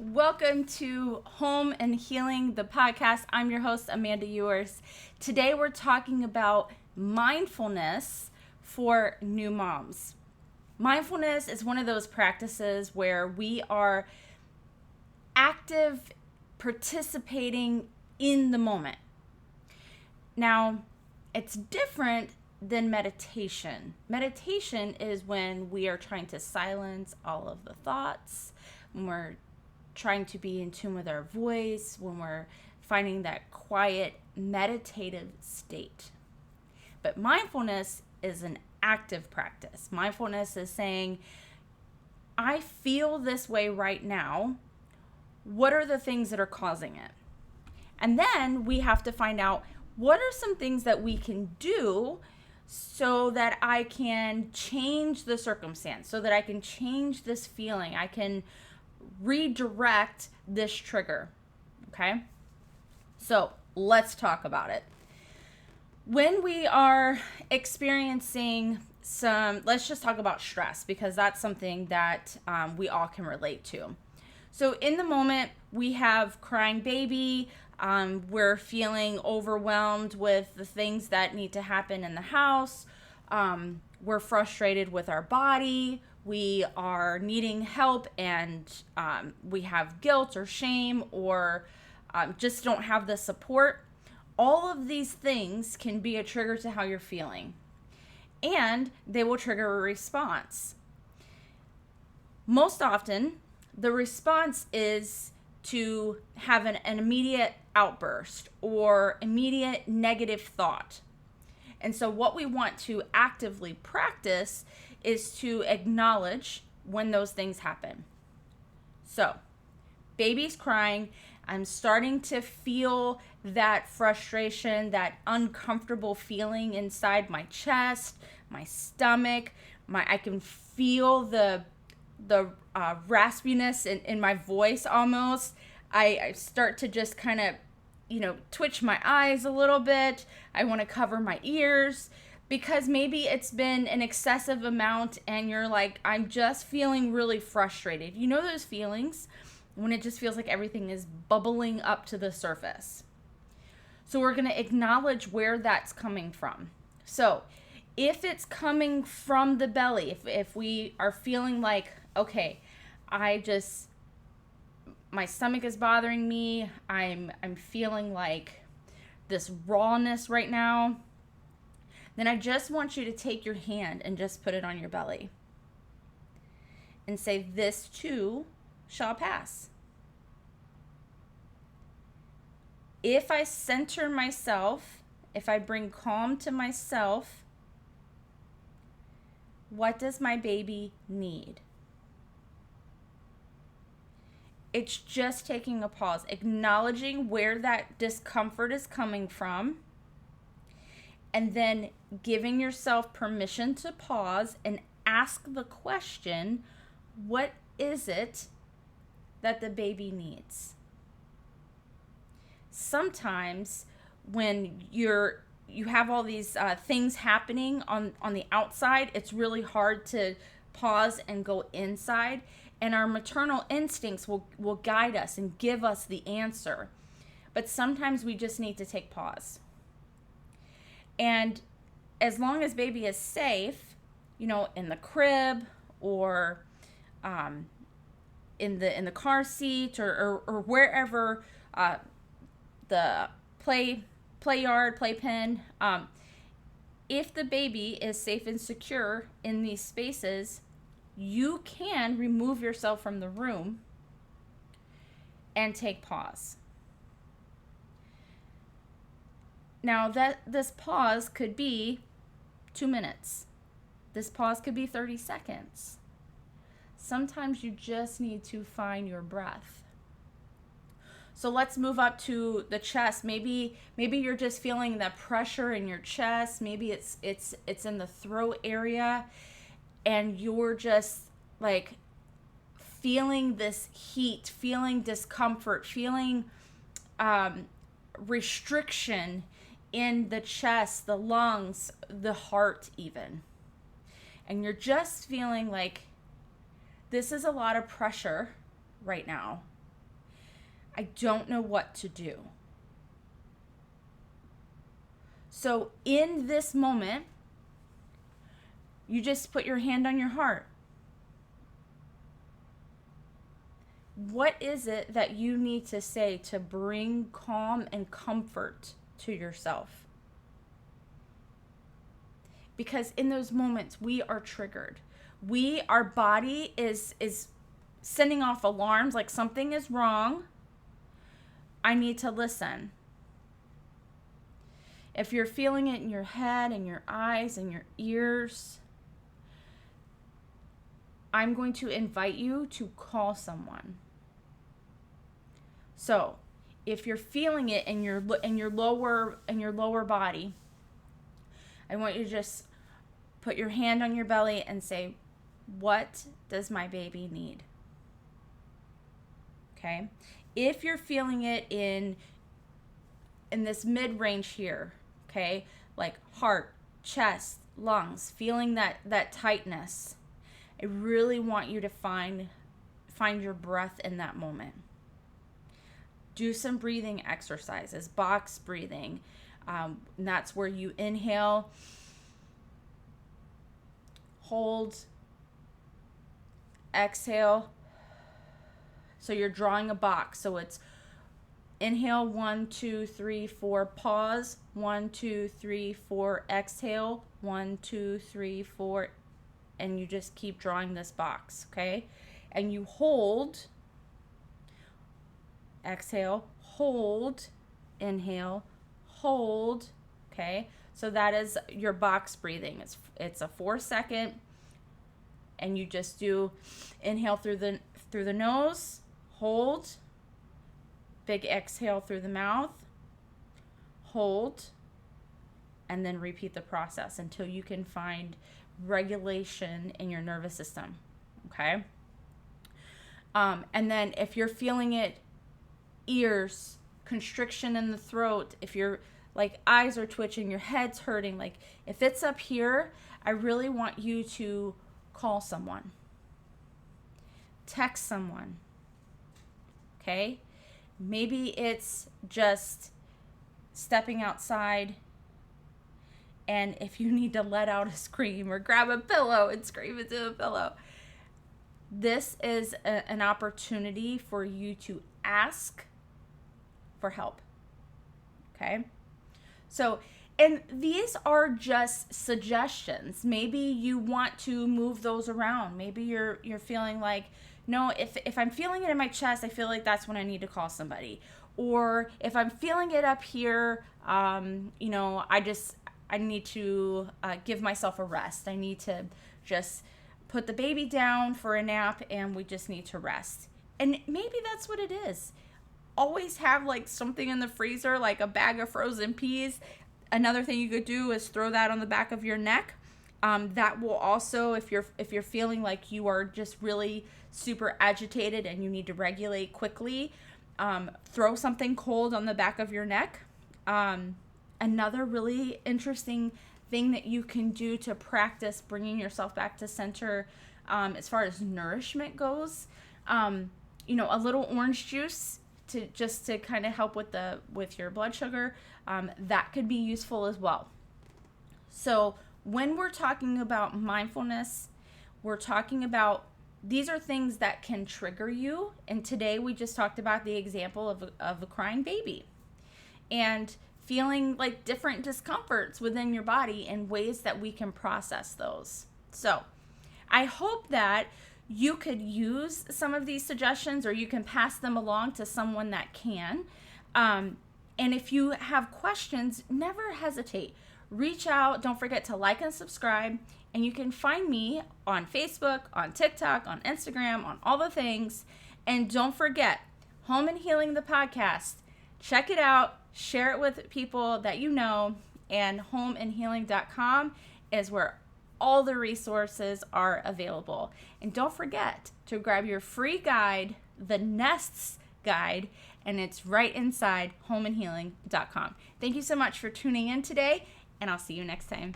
Welcome to Home and Healing, the podcast. I'm your host, Amanda Ewers. Today we're talking about mindfulness for new moms. Mindfulness is one of those practices where we are active, participating in the moment. Now, it's different than meditation. Meditation is when we are trying to silence all of the thoughts, when we're trying to be in tune with our voice, when we're finding that quiet, meditative state. But mindfulness is an active practice. Mindfulness is saying, I feel this way right now. What are the things that are causing it? And then we have to find out what are some things that we can do so that I can change the circumstance, so that I can change this feeling. I can redirect this trigger. Okay? So let's talk about it. When we are experiencing let's just talk about stress, because that's something that we all can relate to. So in the moment, we have crying baby. We're feeling overwhelmed with the things that need to happen in the house. We're frustrated with our body. We are needing help, and we have guilt or shame, or just don't have the support. All of these things can be a trigger to how you're feeling, and they will trigger a response. Most often, the response is to have an immediate outburst or immediate negative thought. And so what we want to actively practice is to acknowledge when those things happen. So, baby's crying. I'm starting to feel that frustration, that uncomfortable feeling inside my chest, my stomach. I can feel the raspiness in my voice almost. I start to just kind of, twitch my eyes a little bit. I want to cover my ears because maybe it's been an excessive amount and you're like, I'm just feeling really frustrated. You know those feelings when it just feels like everything is bubbling up to the surface. So we're going to acknowledge where that's coming from. So if it's coming from the belly, if we are feeling like, okay, my stomach is bothering me, I'm feeling like this rawness right now, then I just want you to take your hand and just put it on your belly and say, this too shall pass. If I center myself, if I bring calm to myself, what does my baby need? It's just taking a pause, acknowledging where that discomfort is coming from, and then giving yourself permission to pause and ask the question, what is it that the baby needs? Sometimes when you have all these things happening on the outside, it's really hard to pause and go inside. And our maternal instincts will guide us and give us the answer. But sometimes we just need to take pause. And as long as baby is safe, in the crib or in the car seat or wherever, the playpen, if the baby is safe and secure in these spaces, you can remove yourself from the room and take pause. Now, this pause could be 2 minutes. This pause could be 30 seconds. Sometimes you just need to find your breath. So let's move up to the chest. Maybe you're just feeling that pressure in your chest. Maybe it's in the throat area, and you're just like feeling this heat, feeling discomfort, feeling restriction in the chest, the lungs, the heart even. And you're just feeling like this is a lot of pressure right now. I don't know what to do. So in this moment, you just put your hand on your heart. What is it that you need to say to bring calm and comfort to yourself? Because in those moments, we are triggered. Our body is sending off alarms like something is wrong. I need to listen. If you're feeling it in your head and your eyes and your ears, I'm going to invite you to call someone. So, if you're feeling it in your lower body, I want you to just put your hand on your belly and say, "What does my baby need?" Okay? If you're feeling it in this mid-range here, okay? Like heart, chest, lungs, feeling that tightness. I really want you to find your breath in that moment. Do some breathing exercises, box breathing. And that's where you inhale, hold, exhale. So you're drawing a box. So it's inhale, 1, 2, 3, 4, pause, 1, 2, 3, 4, exhale, 1, 2, 3, 4, and you just keep drawing this box, okay? And you hold, exhale, hold, inhale, hold, okay? So that is your box breathing. It's a 4-second, and you just do inhale through the nose, hold, big exhale through the mouth, hold, and then repeat the process until you can find regulation in your nervous system, okay? And then if you're feeling it, ears, constriction in the throat, if you're like eyes are twitching, your head's hurting, like if it's up here, I really want you to call someone, text someone, okay? Maybe it's just stepping outside, and if you need to let out a scream or grab a pillow and scream into a pillow, this is an opportunity for you to ask for help, okay? So, and these are just suggestions. Maybe you want to move those around. Maybe you're feeling like, no, if I'm feeling it in my chest, I feel like that's when I need to call somebody. Or if I'm feeling it up here, I need to give myself a rest. I need to just put the baby down for a nap, and we just need to rest. And maybe that's what it is. Always have like something in the freezer, like a bag of frozen peas. Another thing you could do is throw that on the back of your neck. That will also, if you're feeling like you are just really super agitated and you need to regulate quickly, throw something cold on the back of your neck. Another really interesting thing that you can do to practice bringing yourself back to center, as far as nourishment goes, a little orange juice to kind of help with your blood sugar, that could be useful as well. So when we're talking about mindfulness, we're talking about these are things that can trigger you. And today we just talked about the example of a crying baby and feeling like different discomforts within your body and ways that we can process those. So I hope that you could use some of these suggestions, or you can pass them along to someone that can. And if you have questions, never hesitate. Reach out. Don't forget to like and subscribe. And you can find me on Facebook, on TikTok, on Instagram, on all the things. And don't forget, Home and Healing, the podcast. Check it out. Share it with people that you know. And homeandhealing.com is where all the resources are available. And don't forget to grab your free guide, the Nests Guide, and it's right inside homeandhealing.com. Thank you so much for tuning in today, and I'll see you next time.